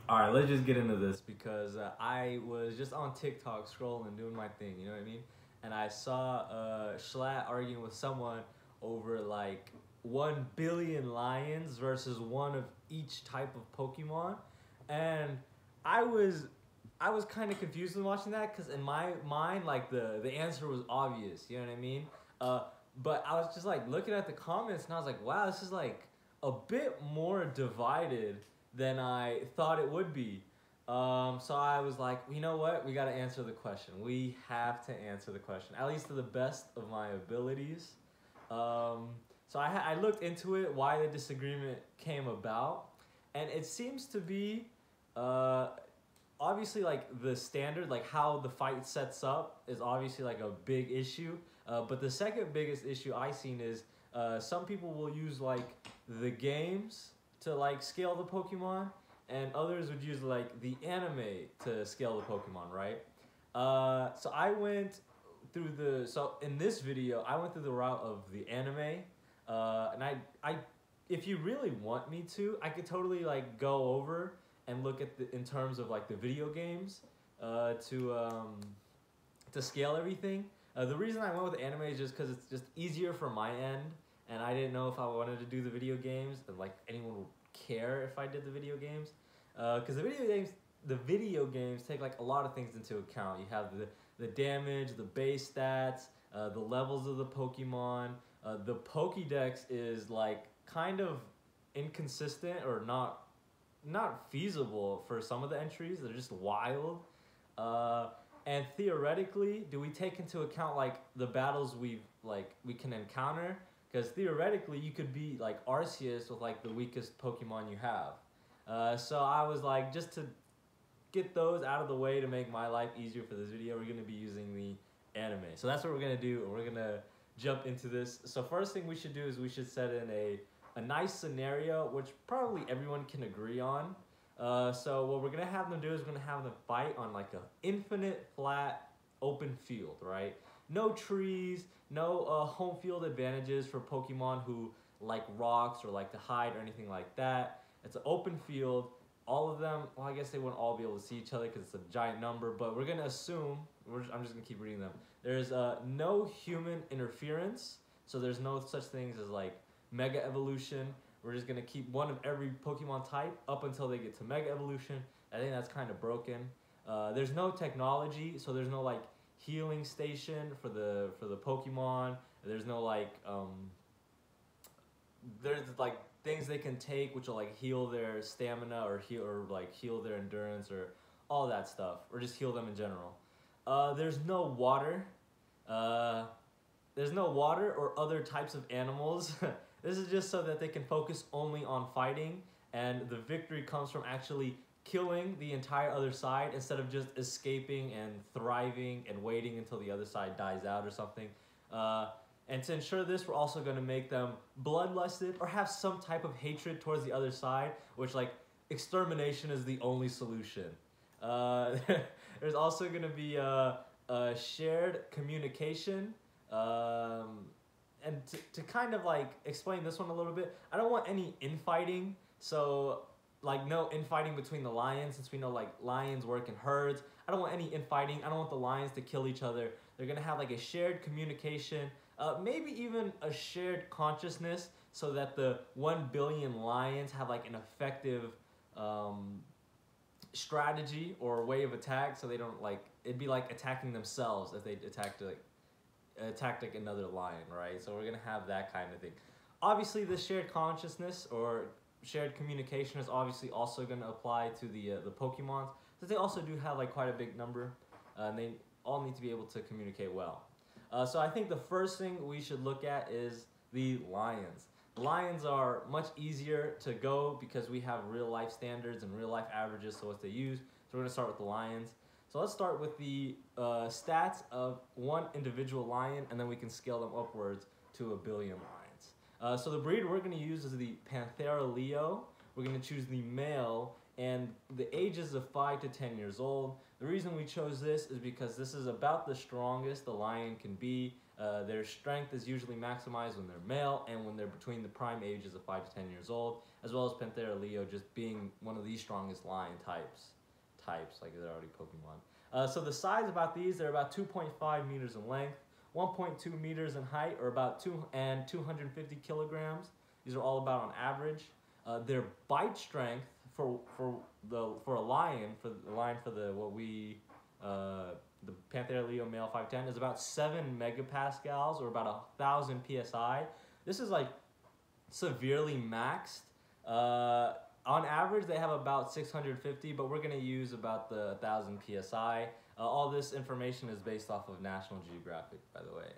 All right, let's just get into this because I was just on TikTok scrolling, doing my thing, you know what I mean? And I saw Schlatt arguing with someone over like 1 billion lions versus one of each type of Pokemon. And I was I was kind of confused when watching that because in my mind, like the answer was obvious, you know what I mean? Uh, but I was just like looking at the comments and I was like, wow, this is like a bit more divided than I thought it would be. So I was like, you know what? We got to answer the question. We have to answer the question, at least to the best of my abilities. So I looked into it, why the disagreement came about, and it seems to be uh, obviously like the standard, like how the fight sets up is obviously like a big issue. But the second biggest issue I seen is some people will use like the games to like scale the Pokemon, and others would use like the anime to scale the Pokemon, right? So I went through the so in this video I went through the route of the anime, and I if you really want me to, I could totally like go over and look at the in terms of like the video games uh, to um, to scale everything. The reason I went with anime is just because it's just easier for my end, and I didn't know if I wanted to do the video games and like anyone would care if I did the video games. Because the video games take like a lot of things into account. You have the damage, the base stats, the levels of the Pokemon. The Pokédex is like kind of inconsistent or not feasible for some of the entries. They're just wild. Uh, and theoretically, do we take into account like the battles we can encounter? Because theoretically, you could be like Arceus with like the weakest Pokemon you have. So I was like, just to get those out of the way to make my life easier for this video, we're gonna be using the anime. So that's what we're gonna do, and we're gonna jump into this. So first thing we should do is we should set in a nice scenario, which probably everyone can agree on. So what we're gonna have them do is we're gonna have them fight on like a infinite flat open field, right? No trees, no home field advantages for Pokemon who like rocks or like to hide or anything like that. It's an open field. All of them, well, I guess they wouldn't all be able to see each other because it's a giant number, but we're gonna assume, I'm just gonna keep reading them. There's no human interference, so there's no such things as like mega evolution. We're just gonna keep one of every Pokemon type up until they get to Mega Evolution. I think that's kind of broken. There's no technology, so there's no like healing station for the Pokemon. There's no like there's like things they can take which will like heal their stamina or like heal their endurance or all that stuff, or just heal them in general. There's no water. Uh, there's no water or other types of animals. This is just so that they can focus only on fighting, and the victory comes from actually killing the entire other side instead of just escaping and thriving and waiting until the other side dies out or something. And to ensure this, we're also going to make them bloodlusted or have some type of hatred towards the other side, which like extermination is the only solution. Uh, there's also going to be a shared communication. And to kind of like explain this one a little bit, I don't want any infighting. So like no infighting between the lions, since we know like lions work in herds. I don't want any infighting. I don't want the lions to kill each other. They're gonna have like a shared communication, maybe even a shared consciousness, so that the 1 billion lions have like an effective strategy or way of attack. So they don't like it'd be like attacking themselves if they attacked like another lion, right? So we're gonna have that kind of thing. Obviously, the shared consciousness or shared communication is obviously also gonna apply to the Pokemons, since they also do have like quite a big number, and they all need to be able to communicate well. So I think the first thing we should look at is the lions. The lions are much easier to go because we have real life standards and real life averages, so what they use. So we're gonna start with the lions. So let's start with the stats of one individual lion, and then we can scale them upwards to 1 billion lions. So the breed we're going to use is the Panthera Leo. We're going to choose the male and the ages of 5 to 10 years old. The reason we chose this is because this is about the strongest the lion can be. Their strength is usually maximized when they're male and when they're between the prime ages of 5 to 10 years old, as well as Panthera leo just being one of the strongest lion types, like they're already Pokemon. So the size about these, they're about 2.5 meters in length, 1.2 meters in height, or about 250 kilograms. These are all about on average. Their bite strength for a lion, the Panthera leo male 5'10" is about 7 megapascals, or about 1,000 psi. This is like severely maxed. On average, they have about 650, but we're gonna use about the 1,000 psi. All this information is based off of National Geographic, by the way.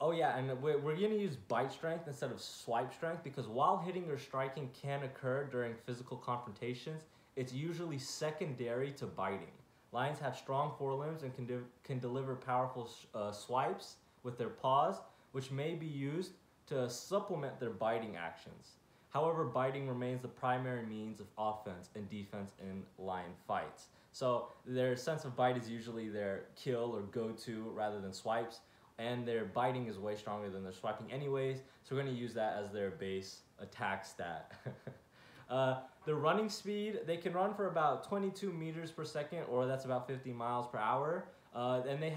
Oh yeah, and we're gonna use bite strength instead of swipe strength, because while hitting or striking can occur during physical confrontations, it's usually secondary to biting. Lions have strong forelimbs and can deliver powerful swipes with their paws, which may be used to supplement their biting actions. However, biting remains the primary means of offense and defense in lion fights. So their sense of bite is usually their kill or go-to rather than swipes, and their biting is way stronger than their swiping anyways, so we're going to use that as their base attack stat. The running speed, they can run for about 22 meters per second, or that's about 50 miles per hour. And they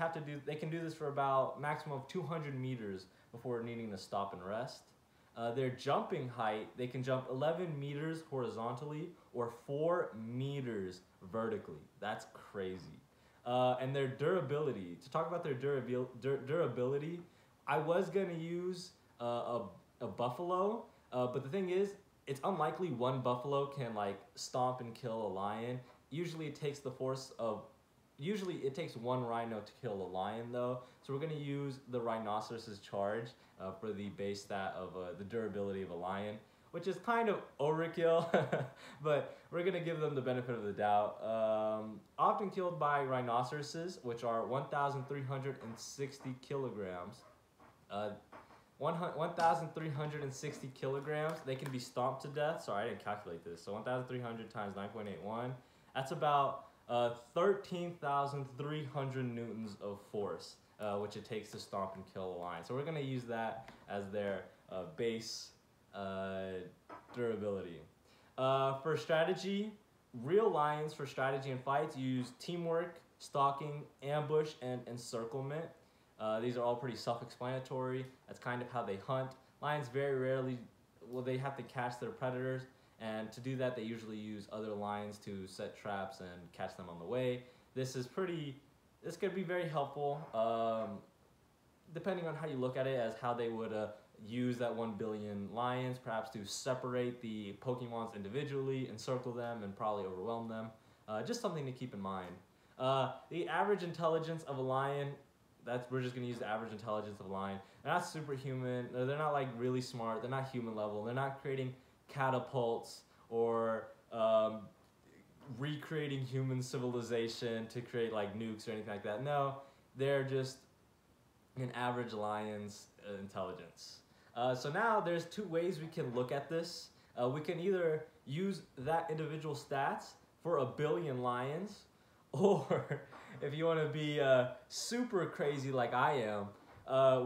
can do this for about maximum of 200 meters before needing to stop and rest. Their jumping height, they can jump 11 meters horizontally or 4 meters vertically. That's crazy. And their durability, to talk about their durability, I was gonna use a buffalo, but the thing is, it's unlikely one buffalo can like stomp and kill a lion. Usually it takes one rhino to kill a lion though. So we're gonna use the rhinoceros's charge for the base stat of the durability of a lion, which is kind of overkill, but we're gonna give them the benefit of the doubt. Often killed by rhinoceroses, which are 1,360 kilograms. 1,360 kilograms, they can be stomped to death. Sorry, I didn't calculate this. So 1,300 times 9.81, that's about 13,300 newtons of force, which it takes to stomp and kill a lion. So we're gonna use that as their base durability. For strategy, real lions for strategy and fights use teamwork, stalking, ambush, and encirclement. These are all pretty self-explanatory. That's kind of how they hunt. Lions very rarely, they have to catch their predators, and to do that they usually use other lions to set traps and catch them on the way. This could be very helpful, depending on how you look at it, as how they would use that 1 billion lions, perhaps to separate the Pokemons individually, encircle them, and probably overwhelm them. Just something to keep in mind. The average intelligence of a lion, we're just gonna use the average intelligence of a lion. They're not superhuman. They're not like really smart. They're not human level. They're not creating catapults or recreating human civilization to create like nukes or anything like that. No, they're just an average lion's intelligence. So now there's two ways we can look at this. We can either use that individual stats for 1 billion lions, or if you want to be super crazy like I am,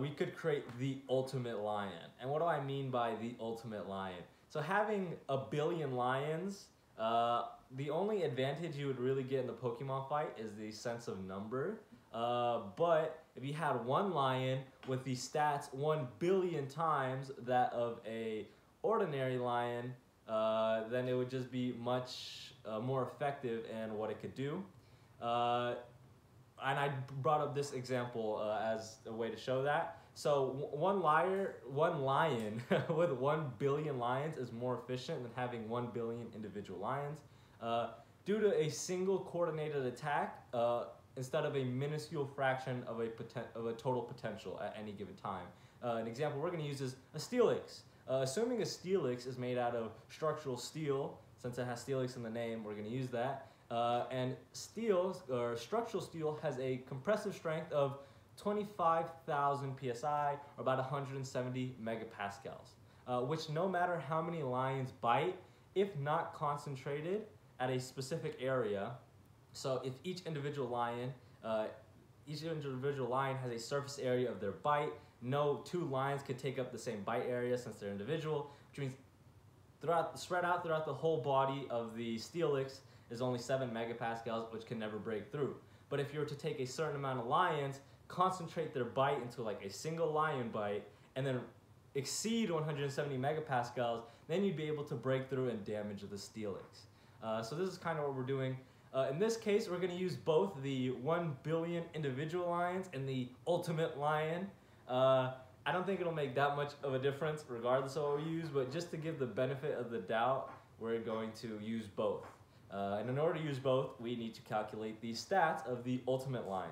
we could create the ultimate lion. And what do I mean by the ultimate lion? So having 1 billion lions, the only advantage you would really get in the Pokemon fight is the sense of number. But if you had one lion with the stats 1 billion times that of a ordinary lion, then it would just be much more effective in what it could do. And I brought up this example as a way to show that. So one lion with 1 billion lions is more efficient than having 1 billion individual lions. Due to a single coordinated attack, instead of a minuscule fraction of a total potential at any given time. An example we're going to use is a Steelix. Assuming a Steelix is made out of structural steel, since it has Steelix in the name, we're going to use that. And structural steel has a compressive strength of 25,000 psi, or about 170 megapascals. which no matter how many lions bite, if not concentrated at a specific area, so if each individual lion has a surface area of their bite, no two lions could take up the same bite area since they're individual, which means spread out throughout the whole body of the Steelix is only 7 megapascals, which can never break through. But if you were to take a certain amount of lions, concentrate their bite into like a single lion bite, and then exceed 170 megapascals, then you'd be able to break through and damage the Steelix. So this is kind of what we're doing. In this case, we're going to use both the 1 billion individual lions and the ultimate lion. I don't think it'll make that much of a difference regardless of what we use, but just to give the benefit of the doubt, we're going to use both. And in order to use both, we need to calculate the stats of the ultimate lion.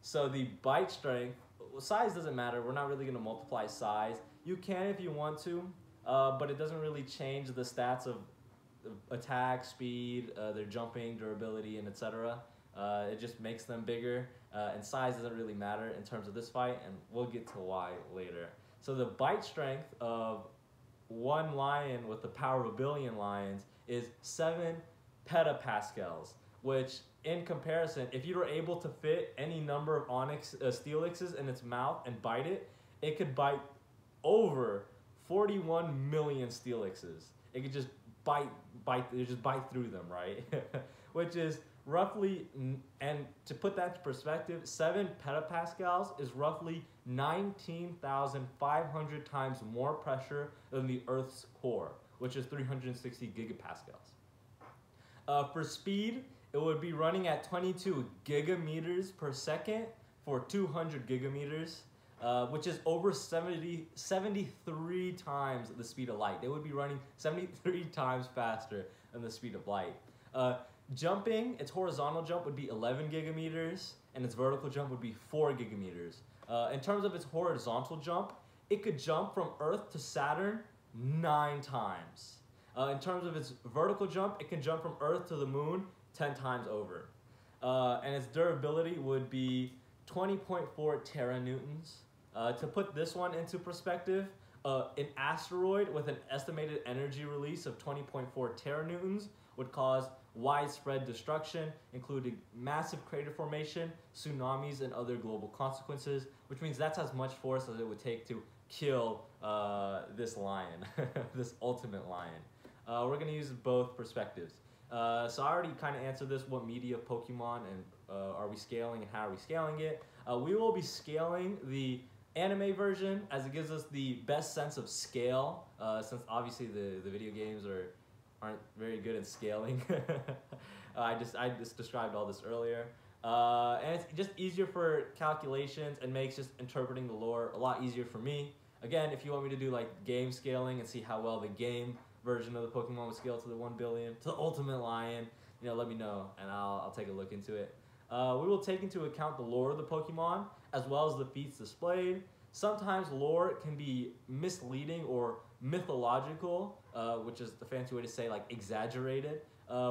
So the bite strength, size doesn't matter. We're not really going to multiply size. You can if you want to, but it doesn't really change the stats of attack, speed, their jumping, durability, and etc. It just makes them bigger, and size doesn't really matter in terms of this fight, and we'll get to why later. So the bite strength of one lion with the power of 1 billion lions is 7 petapascals, which in comparison, if you were able to fit any number of Steelixes in its mouth and bite it, it could bite over 41 million Steelixes. It could just bite through them, right? Which is roughly, and to put that into perspective, 7 petapascals is roughly 19,500 times more pressure than the Earth's core, which is 360 gigapascals. For speed, it would be running at 22 gigameters per second for 200 gigameters, which is over 73 times the speed of light. They would be running 73 times faster than the speed of light. Jumping, its horizontal jump would be 11 gigameters, and its vertical jump would be 4 gigameters. In terms of its horizontal jump, it could jump from Earth to Saturn 9 times. In terms of its vertical jump, it can jump from Earth to the Moon 10 times over. And its durability would be 20.4 teranewtons. To put this one into perspective, an asteroid with an estimated energy release of 20.4 teranewtons would cause widespread destruction, including massive crater formation, tsunamis, and other global consequences, which means that's as much force as it would take to kill this lion, this ultimate lion. We're going to use both perspectives. So I already kind of answered this, what media of Pokemon and are we scaling and how are we scaling it. We will be scaling the anime version as it gives us the best sense of scale, since obviously the video games aren't very good at scaling. I just described all this earlier. And it's just easier for calculations and makes just interpreting the lore a lot easier for me. Again, if you want me to do like game scaling and see how well the game version of the Pokemon would scale to the 1 billion, to the ultimate lion, let me know and I'll take a look into it. We will take into account the lore of the Pokemon as well as the feats displayed. Sometimes lore can be misleading or mythological, which is the fancy way to say like exaggerated,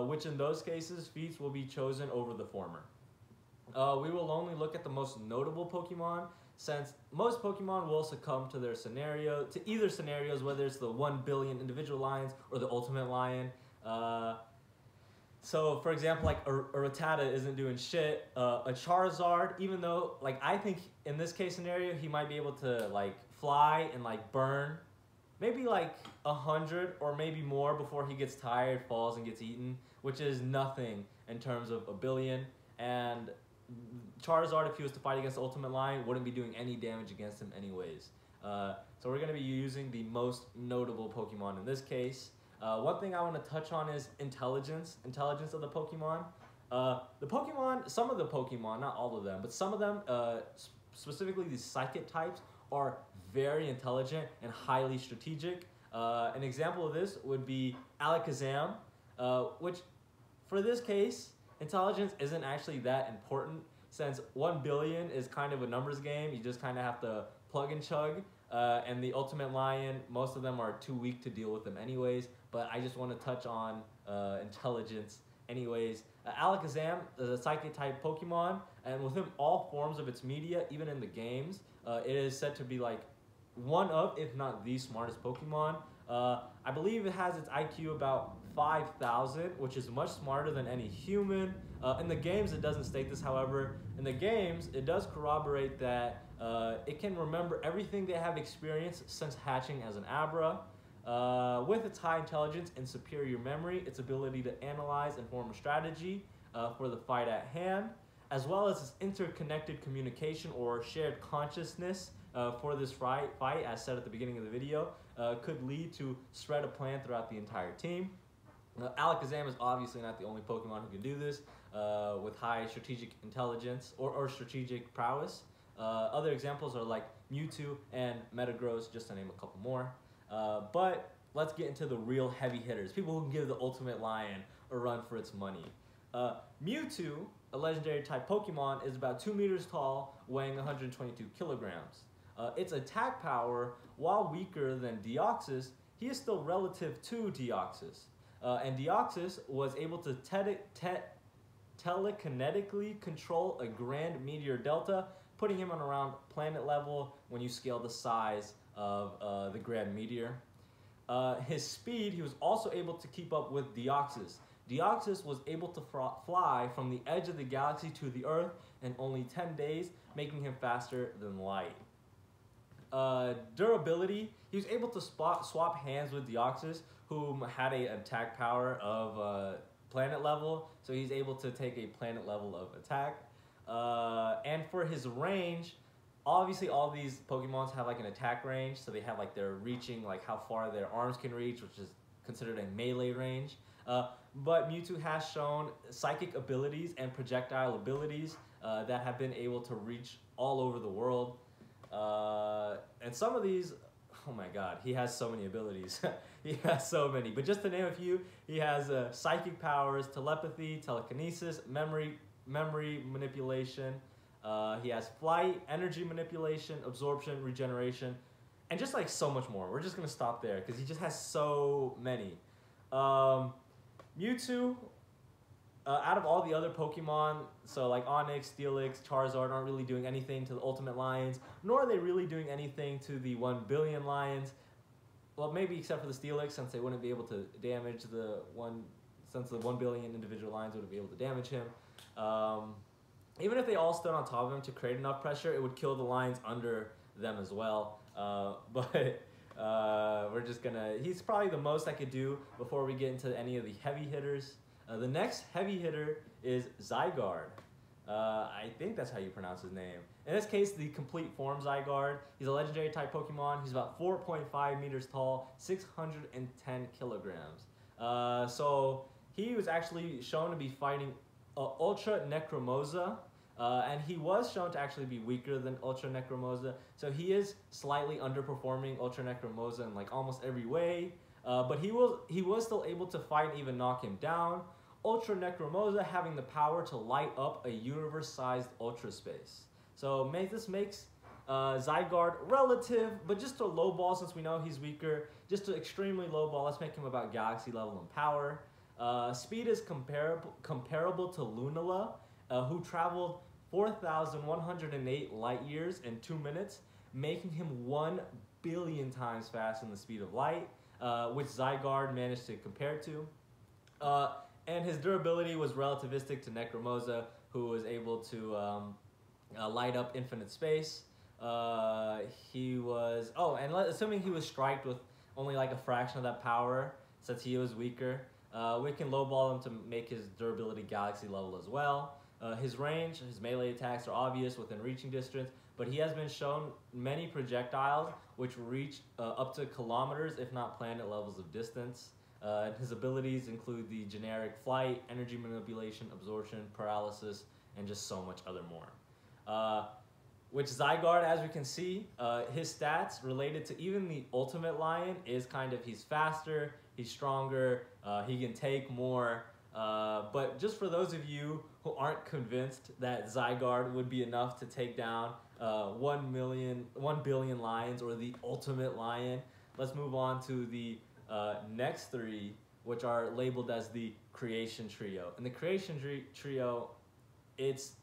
which in those cases feats will be chosen over the former. We will only look at the most notable Pokemon, since most Pokemon will succumb to their scenario, to either scenarios, whether it's the 1 billion individual lions or the ultimate lion. So for example, like a Rattata isn't doing shit. A Charizard, even though like I think in this case scenario he might be able to like fly and like burn maybe like 100 or maybe more before he gets tired, falls, and gets eaten, which is nothing in terms of 1 billion. And Charizard, if he was to fight against the Ultimate Lion, wouldn't be doing any damage against him anyways. So we're going to be using the most notable Pokemon in this case. One thing I want to touch on is intelligence of the Pokemon. Some of the Pokemon, not all of them, but some of them, specifically the Psychic types, are very intelligent and highly strategic. An example of this would be Alakazam, which for this case, intelligence isn't actually that important, since 1 billion is kind of a numbers game. You just kind of have to plug and chug. And the Ultimate Lion, most of them are too weak to deal with them anyways, but I just want to touch on intelligence anyways. Alakazam is a Psychic type Pokemon, and within all forms of its media, even in the games, it is said to be like one of, if not the smartest Pokemon. I believe it has its IQ about 5,000, which is much smarter than any human. In the games, it doesn't state this, however. In the games, it does corroborate that it can remember everything they have experienced since hatching as an Abra. With its high intelligence and superior memory, its ability to analyze and form a strategy for the fight at hand, as well as its interconnected communication or shared consciousness for this fight, as said at the beginning of the video, could lead to spread a plan throughout the entire team. Alakazam is obviously not the only Pokemon who can do this with high strategic intelligence or strategic prowess. Other examples are like Mewtwo and Metagross, just to name a couple more. But let's get into the real heavy hitters, people who can give the ultimate lion a run for its money. Mewtwo, a legendary type Pokemon, is about 2 meters tall, weighing 122 kilograms. Its attack power, while weaker than Deoxys, he is still relative to Deoxys. And Deoxys was able to telekinetically control a Grand Meteor Delta, putting him on around planet level when you scale the size of the Grand Meteor. His speed, he was also able to keep up with Deoxys. Deoxys was able to fly from the edge of the galaxy to the Earth in only 10 days, making him faster than light. Durability, he was able to swap hands with Deoxys, who had an attack power of planet level, so he's able to take a planet level of attack. And for his range, obviously all these Pokemons have like an attack range, so they have like their reaching, like how far their arms can reach, which is considered a melee range. But Mewtwo has shown psychic abilities and projectile abilities that have been able to reach all over the world. And some of these, oh my god, he has so many abilities. He has so many. But just to name a few, he has psychic powers, telepathy, telekinesis, memory manipulation. He has flight, energy manipulation, absorption, regeneration, and just like so much more. We're just going to stop there because he just has so many. Mewtwo, out of all the other Pokemon, so like Onix, Steelix, Charizard, aren't really doing anything to the Ultimate Lions, nor are they really doing anything to the 1 billion Lions. Well, maybe except for the Steelix, since they wouldn't be able to damage since the 1 billion individual Lions wouldn't be able to damage him. Even if they all stood on top of him to create enough pressure, it would kill the Lions under them as well. But we're just gonna, he's probably the most I could do before we get into any of the heavy hitters. The next heavy hitter is Zygarde. I think that's how you pronounce his name. In this case, the complete form Zygarde. He's a legendary type Pokemon. He's about 4.5 meters tall, 610 kilograms. So he was actually shown to be fighting Ultra Necromoza. And he was shown to actually be weaker than Ultra Necromoza. So he is slightly underperforming Ultra Necromoza in like almost every way. But he was still able to fight and even knock him down. Ultra Necromoza having the power to light up a universe-sized Ultra Space. So this makes Zygarde relative, but just a low ball since we know he's weaker. Just an extremely low ball. Let's make him about Galaxy level in power. Speed is comparable to Lunala, who traveled 4,108 light years in 2 minutes, making him 1 billion times faster than the speed of light, which Zygarde managed to compare to. And his durability was relativistic to Necromoza, who was able to light up infinite space. He was, assuming he was striked with only like a fraction of that power, since he was weaker, we can lowball him to make his durability Galaxy level as well. His range, his melee attacks are obvious within reaching distance, but he has been shown many projectiles which reach up to kilometers, if not planet levels of distance. His abilities include the generic flight, energy manipulation, absorption, paralysis, and just so much other more. Which Zygarde, as we can see, his stats related to even the Ultimate Lion is kind of, he's faster, he's stronger, he can take more. But just for those of you who aren't convinced that Zygarde would be enough to take down 1 billion lions or the Ultimate Lion, let's move on to the next three, which are labeled as the Creation Trio. And the Creation Trio, it's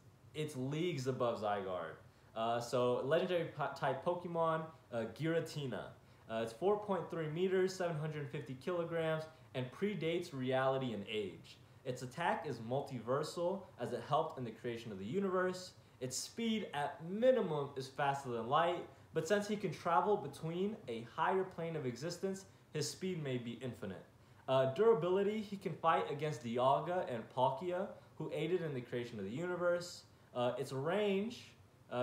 leagues above Zygarde. So legendary type Pokemon, Giratina. It's 4.3 meters, 750 kilograms, and predates reality and age. Its attack is multiversal as it helped in the creation of the universe. Its speed at minimum is faster than light, but since he can travel between a higher plane of existence, his speed may be infinite. Durability, he can fight against Dialga and Palkia, who aided in the creation of the universe. Its range,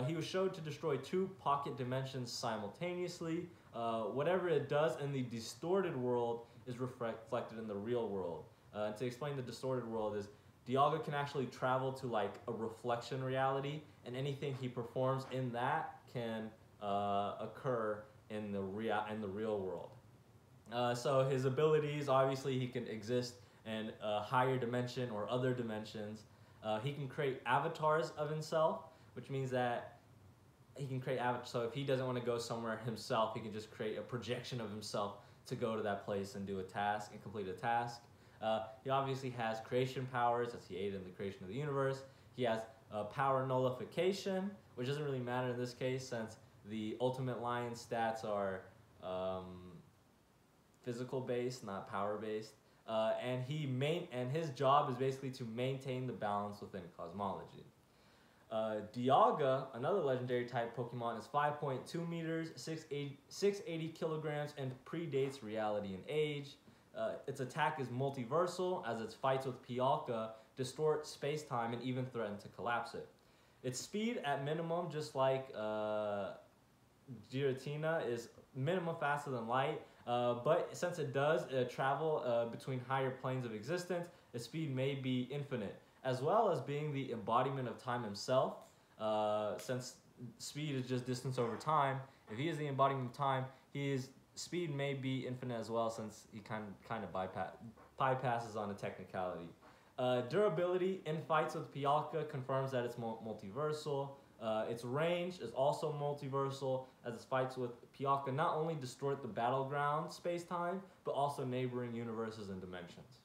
he was showed to destroy 2 pocket dimensions simultaneously. Whatever it does in the distorted world is reflected in the real world. And to explain the distorted world is Dialga can actually travel to like a reflection reality, and anything he performs in that can occur in the real world. So his abilities, obviously, he can exist in a higher dimension or other dimensions. He can create avatars of himself, which means that he can create avatars. So if he doesn't want to go somewhere himself, he can just create a projection of himself to go to that place and do a task and complete a task. He obviously has creation powers as he aided in the creation of the universe. He has power nullification, which doesn't really matter in this case since the Ultimate Lion stats are physical based, not power based. And his job is basically to maintain the balance within cosmology. Dialga, another legendary type Pokemon, is 5.2 meters, 680 kilograms, and predates reality and age. Its attack is multiversal, as its fights with Pialka distort space-time and even threaten to collapse it. Its speed at minimum, just like Giratina, is minimum faster than light, but since it does travel between higher planes of existence, its speed may be infinite, as well as being the embodiment of time himself. Since speed is just distance over time, if he is the embodiment of time, his speed may be infinite as well, since he kind of bypasses on a technicality. Durability in fights with Pialka confirms that it's multiversal. Its range is also multiversal, as its fights with Pialka not only distort the battleground space-time, but also neighboring universes and dimensions.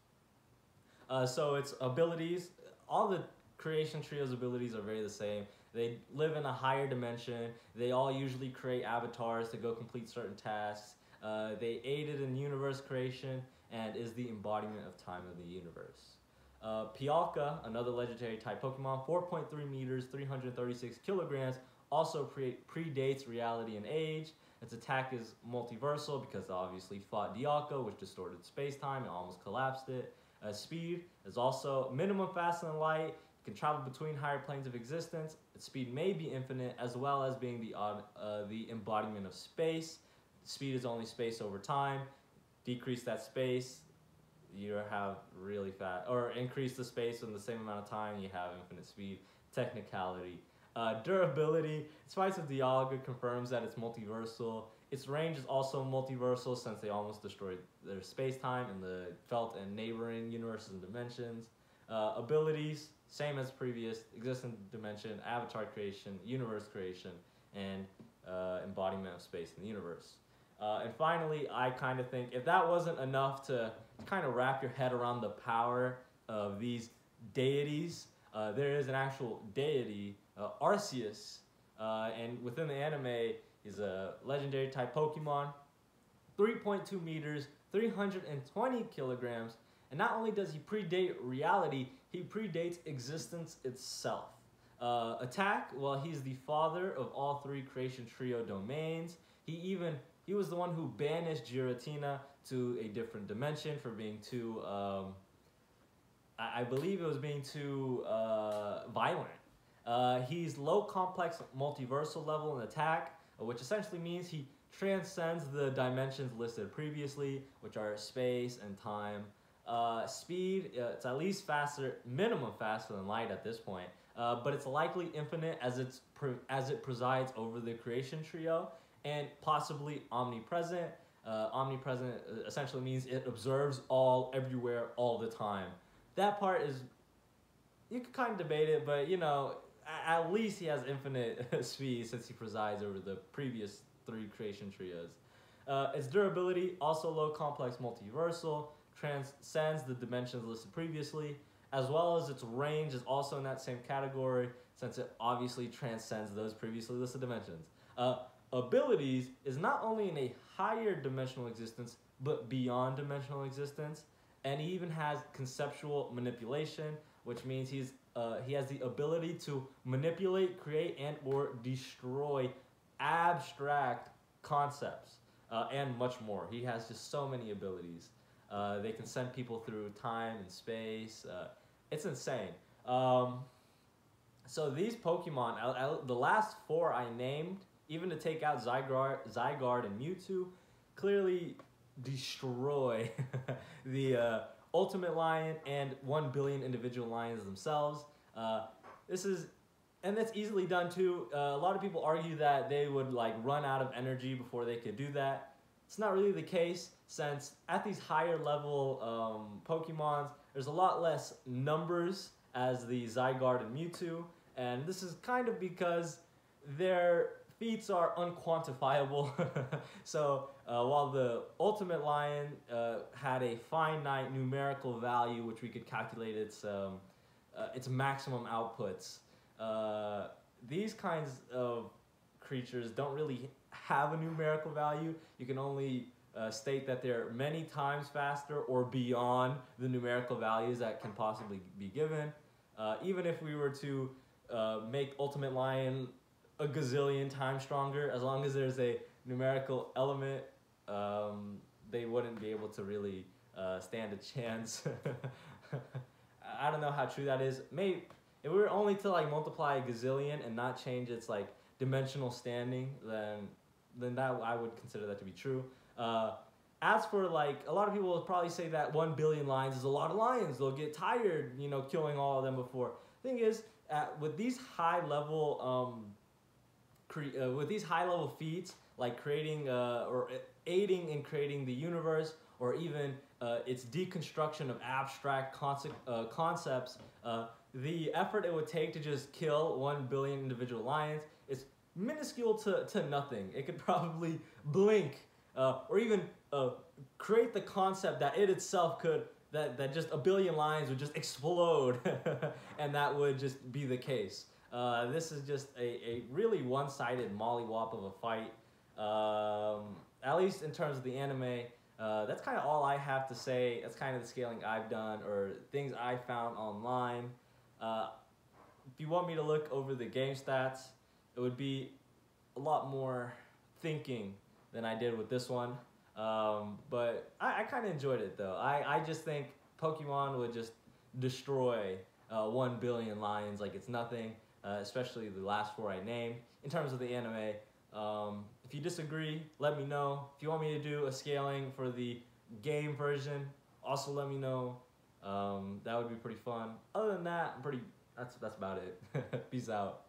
So its abilities, all the creation trio's abilities are very the same. They live in a higher dimension. They all usually create avatars to go complete certain tasks. They aided in universe creation and is the embodiment of time of the universe. Pialka, another legendary type Pokemon, 4.3 meters, 336 kilograms, also predates reality and age. Its attack is multiversal because it obviously fought Dialga, which distorted space-time and almost collapsed it. Speed is also minimum faster than light. It can travel between higher planes of existence. Its speed may be infinite, as well as being the embodiment of space. Speed is only space over time. Decrease that space, you have really fast, or increase the space in the same amount of time, you have infinite speed. Technicality. Durability, its fights with Dialga confirms that it's multiversal. Its range is also multiversal since they almost destroyed their space-time in the felt and neighboring universes and dimensions. Abilities, same as previous, existent dimension, avatar creation, universe creation, and embodiment of space in the universe. And finally, I kind of think if that wasn't enough to kind of wrap your head around the power of these deities, there is an actual deity, Arceus, and within the anime, he's a legendary type Pokemon, 3.2 meters, 320 kilograms, and not only does he predate reality, he predates existence itself. Attack, well, he's the father of all 3 creation trio domains. He was the one who banished Giratina to a different dimension for being too, I believe it was being too violent. He's low complex multiversal level in attack, which essentially means he transcends the dimensions listed previously, which are space and time. Speed, it's at least faster, minimum faster than light at this point, but it's likely infinite as it presides over the creation trio, and possibly omnipresent. Omnipresent essentially means it observes all, everywhere, all the time. That part is, you could kind of debate it, but you know, at least he has infinite speed since he presides over the previous 3 creation trios. Its durability, also low complex multiversal, transcends the dimensions listed previously, as well as its range is also in that same category since it obviously transcends those previously listed dimensions. Abilities is not only in a higher dimensional existence, but beyond dimensional existence, and he even has conceptual manipulation, which means he has the ability to manipulate, create, and or destroy abstract concepts, and much more. He has just so many abilities. They can send people through time and space. It's insane. So these Pokemon, the last four I named, even to take out Zygarde and Mewtwo, clearly destroy the Ultimate Lion and 1 billion individual lions themselves. And that's easily done too. A lot of people argue that they would like run out of energy before they could do that. It's not really the case, since at these higher level Pokemons, there's a lot less numbers as the Zygarde and Mewtwo, and this is kind of because their feats are unquantifiable. So while the Ultimate Lion had a finite numerical value, which we could calculate its maximum outputs, these kinds of creatures don't really have a numerical value. You can only state that they're many times faster or beyond the numerical values that can possibly be given. Even if we were to make Ultimate Lion a gazillion times stronger, as long as there's a numerical element, they wouldn't be able to really stand a chance. I don't know how true that is. Maybe if we were only to like multiply a gazillion and not change its like dimensional standing, then that I would consider that to be true. As for like, a lot of people will probably say that 1 billion lions is a lot of lions. They'll get tired, you know, killing all of them before. Thing is, with these high level feats, like creating or aiding in creating the universe, or even its deconstruction of abstract concepts, the effort it would take to just kill 1 billion individual lions is minuscule to nothing. It could probably blink, or even create the concept that it itself could, that just a billion lions would just explode, and that would just be the case. This is just a really one-sided mollywop of a fight, at least in terms of the anime. That's kind of all I have to say. That's kind of the scaling I've done, or things I found online. If you want me to look over the game stats, it would be a lot more thinking than I did with this one. But I kind of enjoyed it though. I just think Pokemon would just destroy 1 billion lions like it's nothing, especially the last four I named. In terms of the anime, if you disagree, let me know. If you want me to do a scaling for the game version, also let me know. That would be pretty fun. Other than that, that's about it. Peace out.